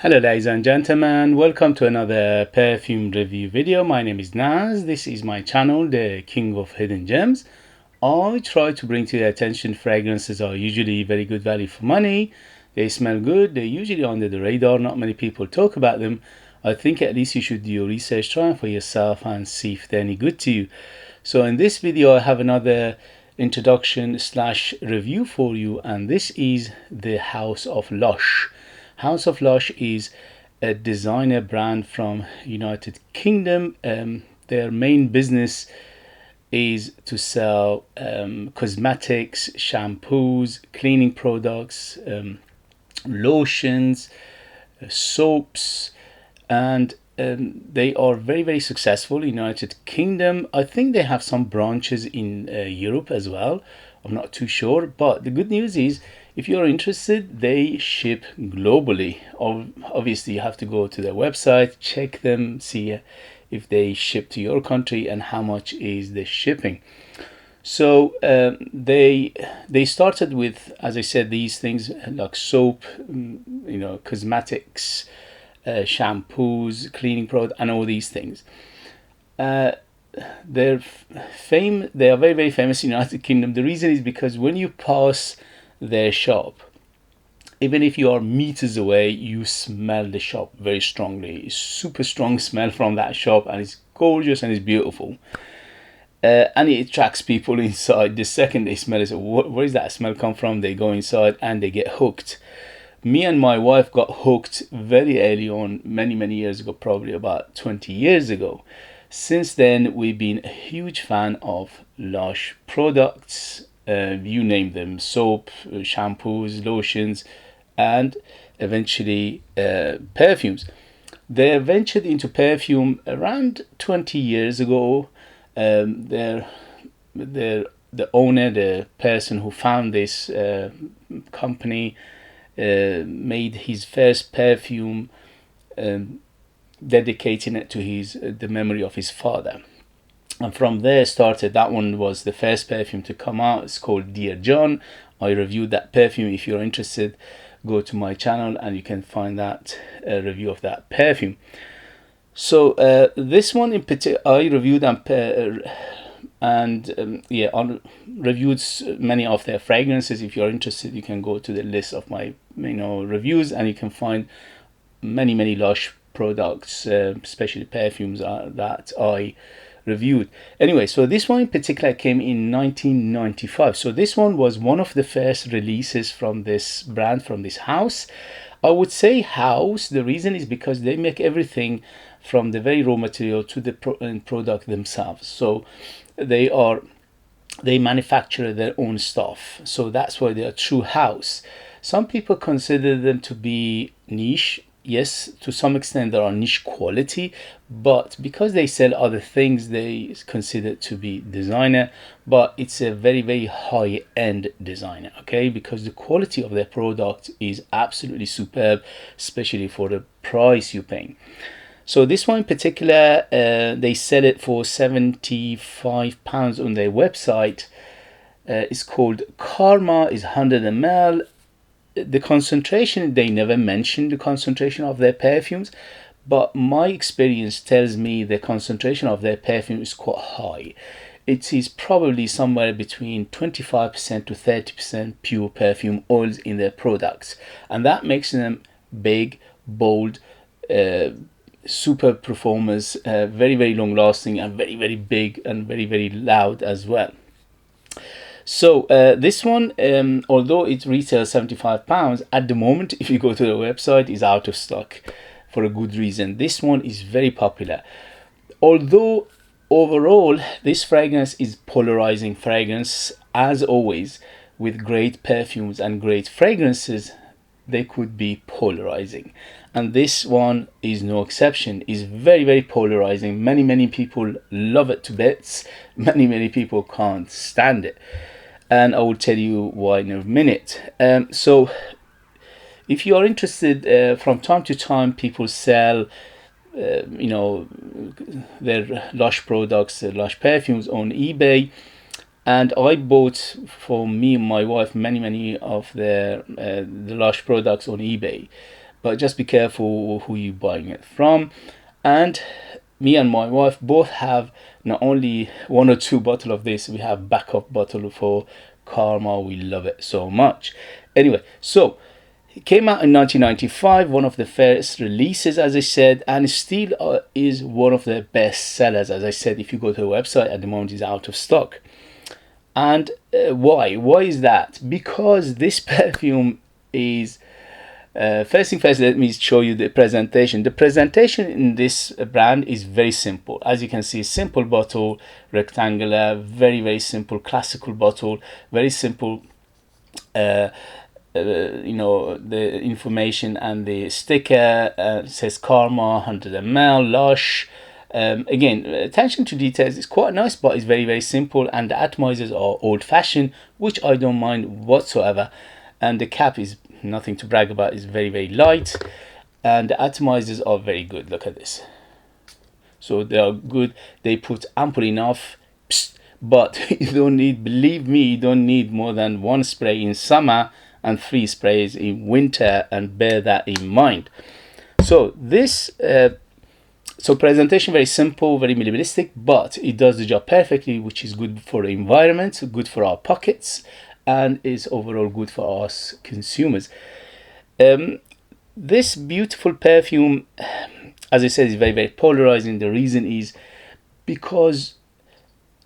Hello ladies and gentlemen, welcome to another perfume review video. My name is Naz. This is my channel, the King of Hidden Gems. I try to bring to your attention fragrances are usually very good value for money. They smell good, they're usually under the radar, not many people talk about them. I think at least you should do your research, try them for yourself and see if they're any good to you. So in this video I have another introduction slash review for you, and this is the House of Lush. House of Lush is a designer brand from United Kingdom. Their main business is to sell cosmetics, shampoos, cleaning products, lotions, soaps, and they are very successful in United Kingdom. I think they have some branches in Europe as well. I'm not too sure, but the good news is if you're interested, they ship globally. Obviously you have to go to their website, check them, see if they ship to your country and how much is the shipping. So they started with, as I said, these things like soap, cosmetics, shampoos, cleaning products, and all these things. They are very famous in the United Kingdom. The reason is because when you pass their shop, even if you are meters away, you smell the shop very strongly. It's super strong smell from that shop, and it's gorgeous and it's beautiful. And it attracts people inside. The second they smell it, where is that smell come from? They go inside and they get hooked. Me and my wife got hooked very early on, many years ago, probably about 20 years ago. Since then, we've been a huge fan of Lush products. You name them: soap, shampoos, lotions, and eventually perfumes. They ventured into perfume around 20 years ago. The owner, the person who found this company, made his first perfume, dedicating it to the memory of his father. And from there started, that one was the first perfume to come out. It's called Dear John. I reviewed that perfume. If you're interested, go to my channel and you can find that review of that perfume. So this one in particular, I reviewed I reviewed many of their fragrances. If you're interested, you can go to the list of my reviews and you can find many Lush products, especially perfumes that I reviewed. Anyway, so this one in particular came in 1995. So this one was one of the first releases from this brand, from this house. I would say house. The reason is because they make everything from the very raw material to the product themselves. So they manufacture their own stuff. So that's why they are true house. Some people consider them to be niche. Yes, to some extent there are niche quality, but because they sell other things, they consider it to be designer, but it's a very high-end designer, okay, because the quality of their product is absolutely superb, especially for the price you're paying. So this one in particular, they sell it for £75 on their website. It's called Karma, is 100 ml. The concentration, they never mention the concentration of their perfumes, but my experience tells me the concentration of their perfume is quite high. It is probably somewhere between 25% to 30% pure perfume oils in their products, and that makes them big, bold, super performers, very long lasting, and very big and very loud as well. So this one, although it retails £75, at the moment, if you go to the website, is out of stock for a good reason. This one is very popular. Although overall, this fragrance is polarizing fragrance, as always, with great perfumes and great fragrances, they could be polarizing. And this one is no exception. Is very polarizing. Many people love it to bits. Many people can't stand it. And I will tell you why in a minute. So if you are interested, from time to time people sell their Lush products, Lush perfumes on eBay, and I bought for me and my wife many of the Lush products on eBay. but just be careful who you're buying it from. And me and my wife both have not only 1 or 2 bottles of this, we have backup bottle for Karma. We love it so much. Anyway, so it came out in 1995, one of the first releases, as I said, and still is one of the best sellers. As I said, if you go to the website at the moment, it's out of stock. And why? Why is that? Because this perfume is, first thing first, let me show you the presentation. The presentation in this brand is very simple. As you can see, simple bottle, rectangular, very, very simple, classical bottle, very simple. You know, the information and the sticker says Karma 100 ml Lush. Again, attention to details is quite nice, but it's very, very simple, and the atomizers are old-fashioned, which I don't mind whatsoever. And the cap is nothing to brag about, it's very, very light, and the atomizers are very good. Look at this. So they are good, they put ample enough. But you don't need, believe me, you don't need more than 1 spray in summer and 3 sprays in winter, and bear that in mind. So this so presentation very simple, very minimalistic, but it does the job perfectly, which is good for the environment, good for our pockets, and is overall good for us consumers. This beautiful perfume, as I said, is very, very polarizing. The reason is because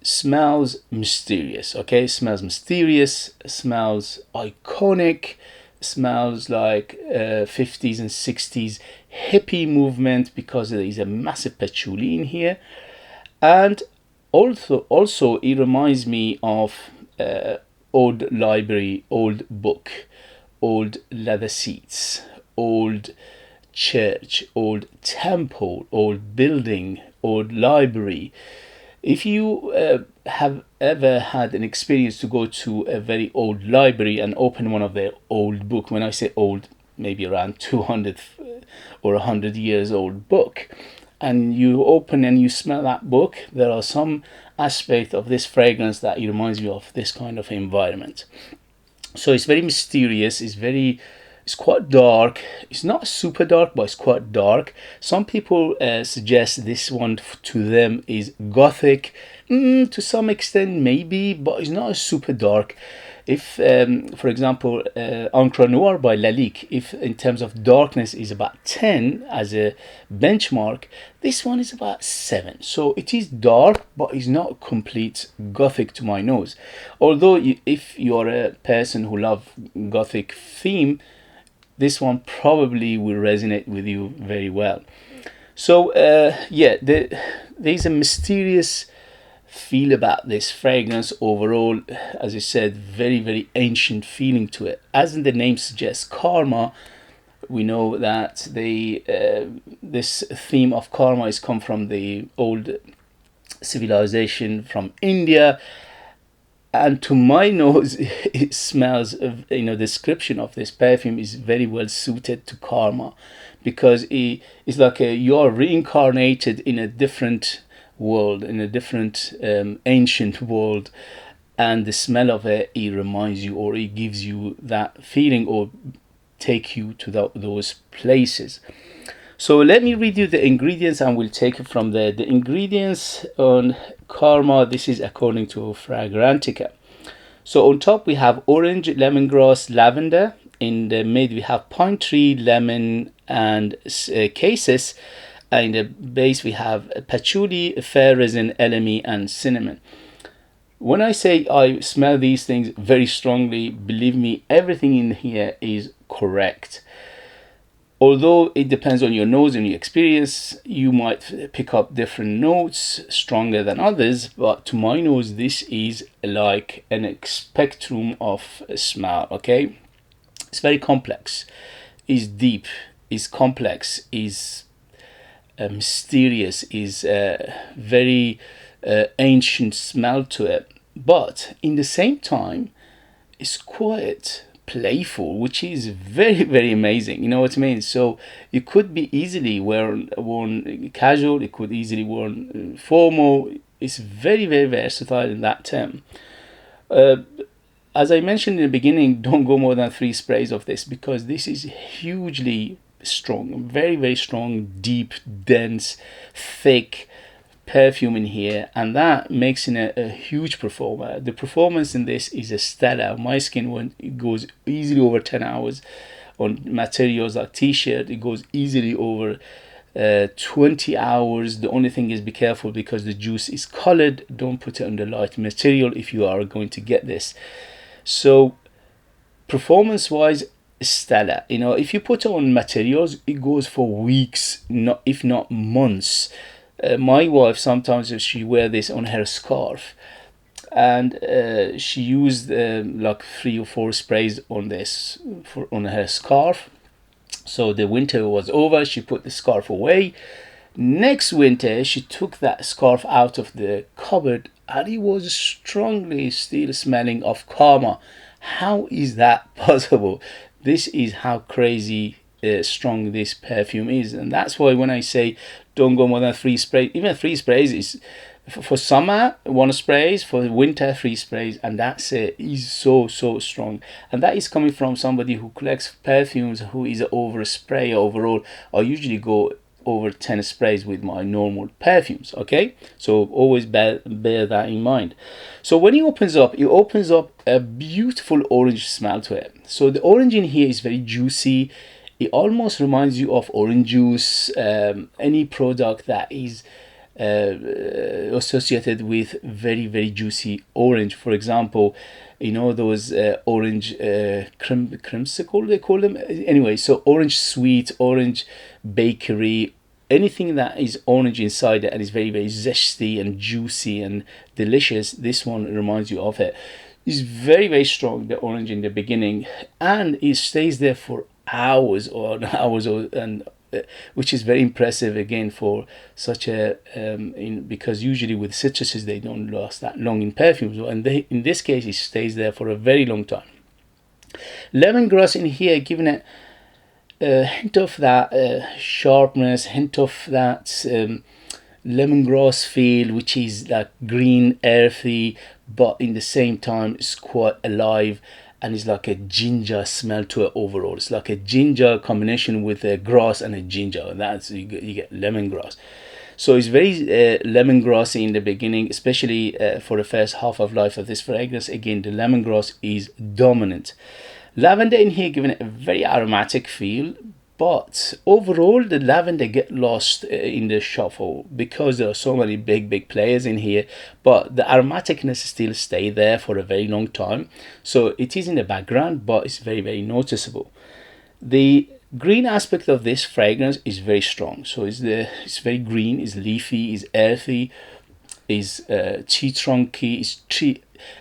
smells mysterious. Okay, smells mysterious, smells iconic, smells like 50s and 60s hippie movement, because there is a massive patchouli in here. And also it reminds me of old library, old book, old leather seats, old church, old temple, old building, old library. If you have ever had an experience to go to a very old library and open one of their old book, when I say old, maybe around 200 or 100 years old book, and you open and you smell that book, there are some aspect of this fragrance that it reminds you of this kind of environment. So it's very mysterious, it's quite dark. It's not super dark, but it's quite dark. Some people suggest this one to them is gothic. To some extent, maybe, but it's not super dark. If, for example, Encre Noire by Lalique, if in terms of darkness is about 10 as a benchmark, this one is about 7. So it is dark, but it's not complete gothic to my nose. Although if you're a person who loves gothic theme, this one probably will resonate with you very well. So yeah, there's a mysterious feel about this fragrance overall. As I said, very, very ancient feeling to it. As the name suggests, Karma, we know that this theme of karma is come from the old civilization from India. And to my nose, it smells of, description of this perfume is very well suited to Karma, because it's like you're reincarnated in a different world, in a different ancient world, and the smell of it reminds you, or it gives you that feeling, or take you to those places. So let me read you the ingredients and we'll take it from there. The ingredients on Karma, this is according to Fragrantica. So on top we have orange, lemongrass, lavender. In the mid we have pine tree, lemon, and cassis. And in the base we have patchouli, fair resin, elemi, and cinnamon. When I say I smell these things very strongly, believe me, everything in here is correct. Although it depends on your nose and your experience, you might pick up different notes stronger than others, but to my nose this is like an spectrum of smell. Okay, it's very complex, is deep, is complex, is mysterious, is very ancient smell to it, but in the same time it's quite playful, which is very, very amazing. You know what I mean? So it could be easily worn casual, it could easily worn formal. It's very, very versatile in that term. As I mentioned in the beginning, don't go more than 3 sprays of this, because this is hugely strong, very, very strong, deep, dense, thick perfume in here, and that makes it a huge performer. The performance in this is a stellar. My skin, when it goes easily over 10 hours on materials like t-shirt, it goes easily over 20 hours. The only thing is, be careful because the juice is colored. Don't put it on the light material if you are going to get this. So performance wise, stellar. You know, if you put it on materials, it goes for weeks, not if not months. My wife, sometimes she wear this on her scarf, and she used like 3 or 4 sprays on this on her scarf. So the winter was over, she put the scarf away. Next winter, she took that scarf out of the cupboard, and it was strongly still smelling of Karma. How is that possible? This is how crazy strong this perfume is, and that's why when I say don't go more than 3 sprays, even 3 sprays is for summer 1 sprays, for winter 3 sprays, and that's it. Is so strong, and that is coming from somebody who collects perfumes, who is over a spray overall. I usually go over 10 sprays with my normal perfumes. Okay, so always bear that in mind. So when it opens up a beautiful orange smell to it. So the orange in here is very juicy. It almost reminds you of orange juice, any product that is associated with very, very juicy orange. For example, you know those orange creamsicle, they call them. Anyway, so orange sweet, orange bakery, anything that is orange inside it and is very, very zesty and juicy and delicious, this one reminds you of it. It's very, very strong, the orange in the beginning, and it stays there for hours and which is very impressive again for such a because usually with citruses they don't last that long in perfumes, and in this case it stays there for a very long time. Lemongrass in here, giving it a hint of that sharpness, hint of that lemongrass feel, which is like green, earthy, but in the same time it's quite alive, and it's like a ginger smell to it overall. It's like a ginger combination with a grass and a ginger, and that's you get lemongrass. So it's very lemongrassy in the beginning, especially for the first half of life of this fragrance. Again, the lemongrass is dominant. Lavender in here, giving it a very aromatic feel, but overall the lavender get lost in the shuffle because there are so many big players in here, but the aromaticness still stay there for a very long time. So it is in the background, but it's very, very noticeable. The green aspect of this fragrance is very strong. So it's very green, it's leafy, it's earthy, is tree trunky,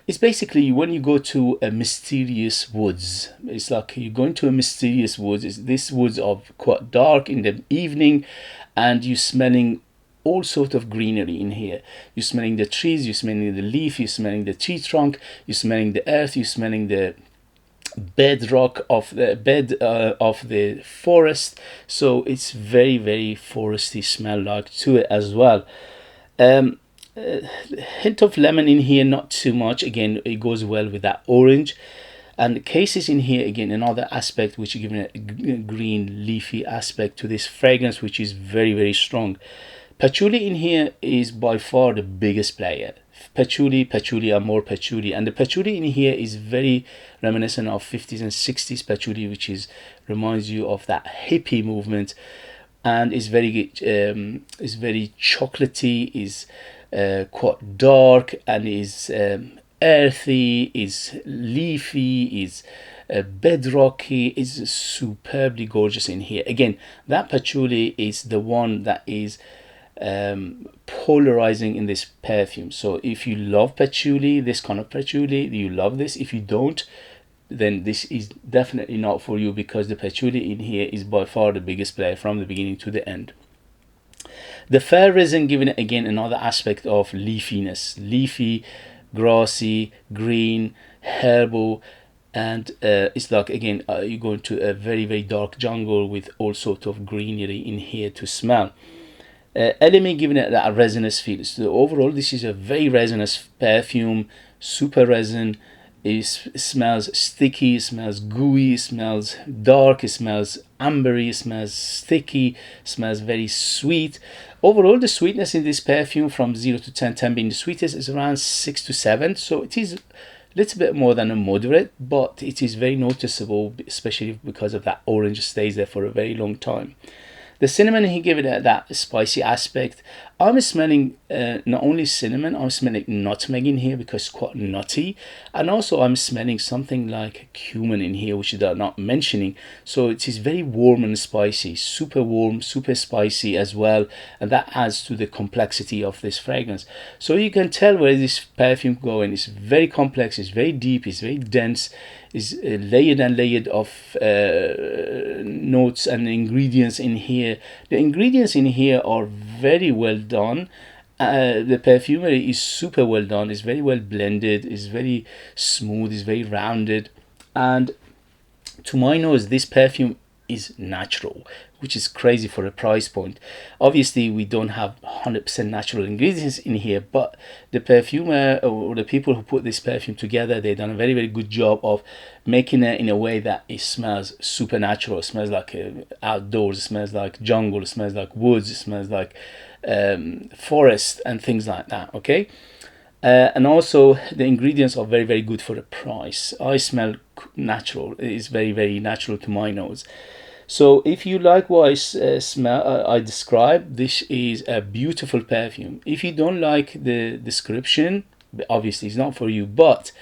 it's basically when you go to a mysterious woods. It's like you're going to a mysterious woods. This woods are quite dark in the evening, and you're smelling all sort of greenery in here. You're smelling the trees, you're smelling the leaf, you're smelling the tree trunk, you're smelling the earth, you're smelling the bedrock of the of the forest. So it's very, very foresty smell like to it as well. Hint of lemon in here, not too much. Again, it goes well with that orange. And the cases in here, again, another aspect which is giving it a green leafy aspect to this fragrance, which is very, very strong. Patchouli in here is by far the biggest player. Patchouli, amore patchouli, and the patchouli in here is very reminiscent of 50s and 60s patchouli, which is reminds you of that hippie movement, and is very chocolatey, is quite dark, and is earthy, is leafy, is bedrocky, is superbly gorgeous in here. Again, that patchouli is the one that is polarizing in this perfume. So if you love patchouli, this kind of patchouli, you love this. If you don't, then this is definitely not for you, because the patchouli in here is by far the biggest player from the beginning to the end. The fair resin giving it again another aspect of leafiness, leafy, grassy, green, herbal, and it's like again you go into a very, very dark jungle with all sorts of greenery in here to smell. LME giving it that resinous feel. So overall this is a very resinous perfume, super resin, It smells sticky, it smells gooey, it smells dark, it smells ambery, it smells sticky, it smells very sweet. Overall, the sweetness in this perfume from 0 to 10, 10 being the sweetest, is around 6 to 7. So it is a little bit more than a moderate, but it is very noticeable, especially because of that orange stays there for a very long time. The cinnamon, he gave it that spicy aspect. I'm smelling not only cinnamon, I'm smelling nutmeg in here because it's quite nutty. And also I'm smelling something like cumin in here, which they're not mentioning. So it is very warm and spicy, super warm, super spicy as well. And that adds to the complexity of this fragrance. So you can tell where this perfume going. It's very complex, it's very deep, it's very dense, is layered and layered of notes and ingredients in here. The ingredients in here are very well done. The perfumery is super well done. It's very well blended. It's very smooth. It's very rounded. And to my nose, this perfume is natural, which is crazy for a price point. Obviously, we don't have 100% natural ingredients in here, but the perfumer or the people who put this perfume together, they've done a very, very good job of making it in a way that it smells supernatural. It smells like outdoors, it smells like jungle, it smells like woods, it smells like forest and things like that, okay? And also the ingredients are very, very good for the price. I smell natural. It is very, very natural to my nose. So if you like what I describe, this is a beautiful perfume. If you don't like the description, obviously it's not for you. But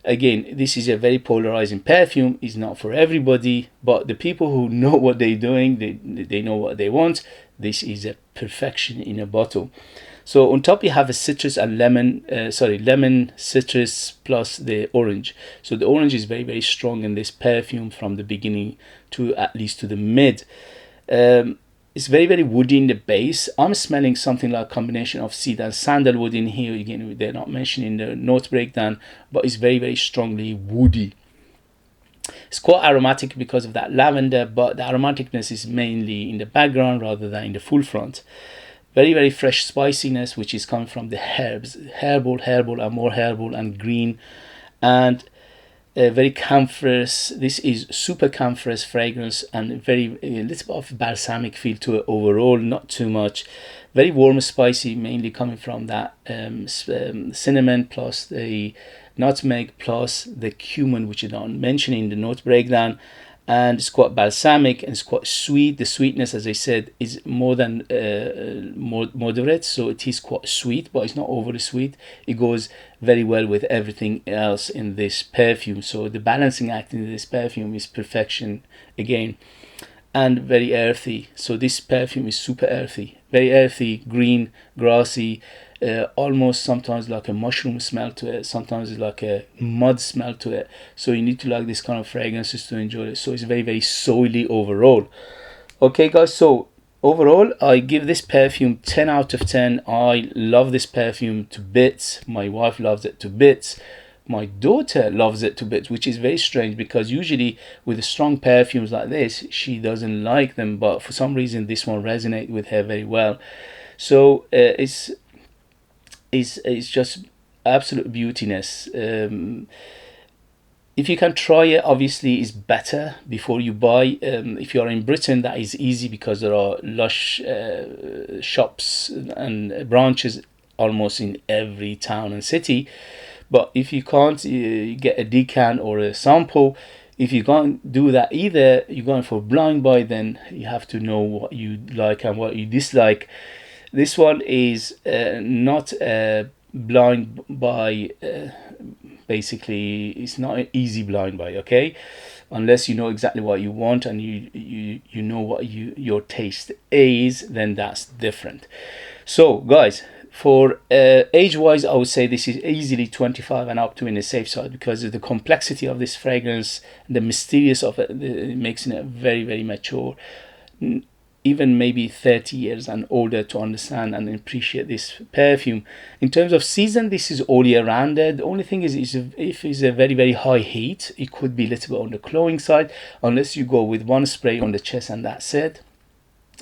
again, this is a very polarizing perfume. It's not for everybody, but the people who know what they're doing, they know what they want. This is a perfection in a bottle. So on top you have a citrus and lemon, citrus plus the orange. So the orange is very, very strong in this perfume from the beginning to at least to the mid. It's very, very woody in the base. I'm smelling something like a combination of cedar and sandalwood in here. Again, they're not mentioning the note breakdown, but it's very, very strongly woody. It's quite aromatic because of that lavender, but the aromaticness is mainly in the background rather than in the full front. Very, very fresh spiciness, which is coming from the herbs, herbal, and more herbal and green, and very camphorous. This is super camphorous fragrance and very a little bit of balsamic feel to it overall, not too much. Very warm, spicy, mainly coming from that cinnamon plus the nutmeg plus the cumin, which is not mentioned in the note breakdown. And it's quite balsamic and it's quite sweet. The sweetness, as I said, is more than moderate, so it is quite sweet, but it's not overly sweet. It goes very well with everything else in this perfume. So the balancing act in this perfume is perfection again, and very earthy. So this perfume is super earthy, very earthy, green, grassy. Almost sometimes like a mushroom smell to it, sometimes it's like a mud smell to it. So you need to like this kind of fragrances to enjoy it. So it's very, very soily overall. Okay guys, so overall I give this perfume 10 out of 10. I love this perfume to bits. My wife loves it to bits. My daughter loves it to bits, which is very strange because usually with strong perfumes like this she doesn't like them, but for some reason this one resonates with her very well. So it's just absolute beautiness. If you can try it, obviously it's better before you buy. If you are in Britain, that is easy because there are Lush shops and branches almost in every town and city. But if you can't, you get a decan or a sample. If you can't do that either, you're going for blind buy, then you have to know what you like and what you dislike. This one is not a blind buy. Basically, it's not an easy blind buy, okay? Unless you know exactly what you want and you know what your taste is, then that's different. So, guys, for age-wise, I would say this is easily 25 and up to in the safe side because of the complexity of this fragrance, the mysterious of it, it makes it very, very mature. Even maybe 30 years and older to understand and appreciate this perfume. In terms of season, this is all year round. The only thing is if it's a very, very high heat, it could be a little bit on the cloying side, unless you go with one spray on the chest and that's it.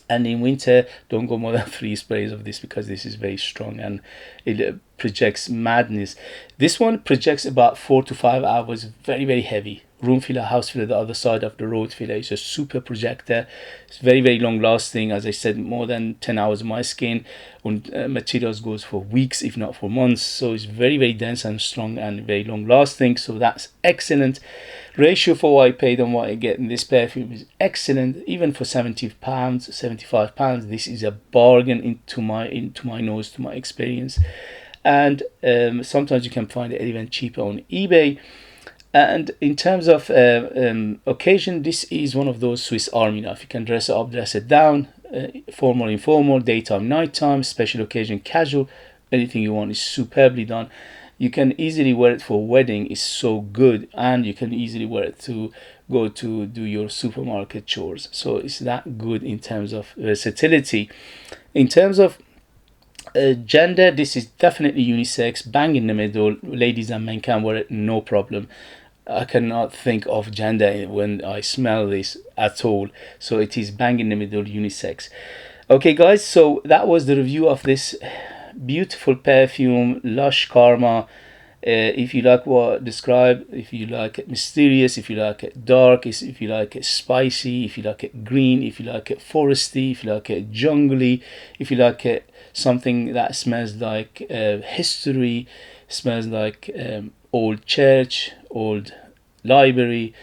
And in winter, don't go more than 3 sprays of this, because this is very strong and it projects madness. This one projects about 4 to 5 hours, very, very heavy. Room filler, house filler, the other side of the road filler is a super projector. It's very, very long lasting. As I said, more than 10 hours on my skin. On materials goes for weeks, if not for months. So it's very, very dense and strong and very long lasting. So that's excellent. Ratio for what I paid and what I get in this perfume is excellent. Even for £70, £75, this is a bargain into my nose, to my experience. And sometimes you can find it even cheaper on eBay. And in terms of occasion, this is one of those Swiss Army knife. You can dress it up, dress it down, formal, informal, daytime, nighttime, special occasion, casual, anything you want is superbly done. You can easily wear it for a wedding, it's so good, and you can easily wear it to go to do your supermarket chores. So it's that good in terms of versatility. In terms of gender, this is definitely unisex, bang in the middle. Ladies and men can wear it, no problem. I cannot think of gender when I smell this at all. So it is bang in the middle, unisex. Okay, guys, so that was the review of this beautiful perfume, Lush Karma. If you like what I described, if you like it mysterious, if you like it dark, if you like it spicy, if you like it green, if you like it foresty, if you like it jungly, if you like it something that smells like history, smells like old church, old library,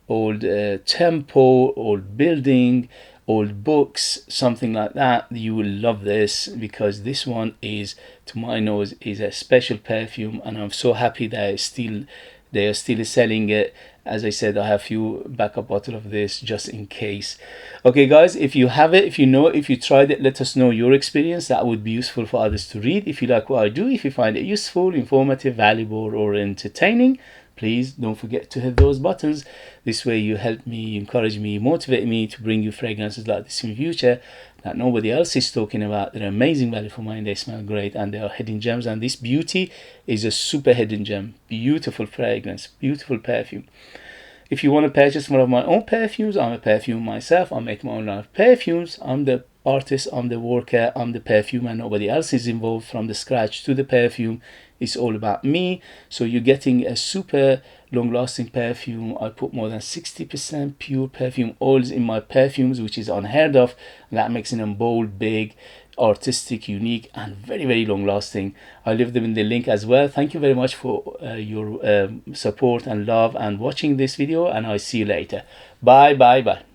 old temple, old building, old books, something like that, you will love this, because this one is, to my nose, is a special perfume, and I'm so happy that they are still selling it. As I said, I have a few backup bottle of this just in case. Okay, guys, if you have it, if you know, if you tried it, let us know your experience. That would be useful for others to read. If you like what I do, if you find it useful, informative, valuable, or entertaining, please don't forget to hit those buttons. This way you help me, encourage me, motivate me to bring you fragrances like this in the future that nobody else is talking about. They're amazing value for money, they smell great, and they are hidden gems, and this beauty is a super hidden gem. Beautiful fragrance, beautiful perfume. If you want to purchase one of my own perfumes, I'm a perfume myself, I make my own line of perfumes. I'm the artist, I'm the worker, I'm the perfumer, nobody else is involved from the scratch to the perfume. It's all about me. So you're getting a super long lasting perfume. I put more than 60% pure perfume oils in my perfumes, which is unheard of. That makes them bold, big, artistic, unique, and very, very long lasting. I'll leave them in the link as well. Thank you very much for your support and love and watching this video, and I'll see you later. Bye bye bye.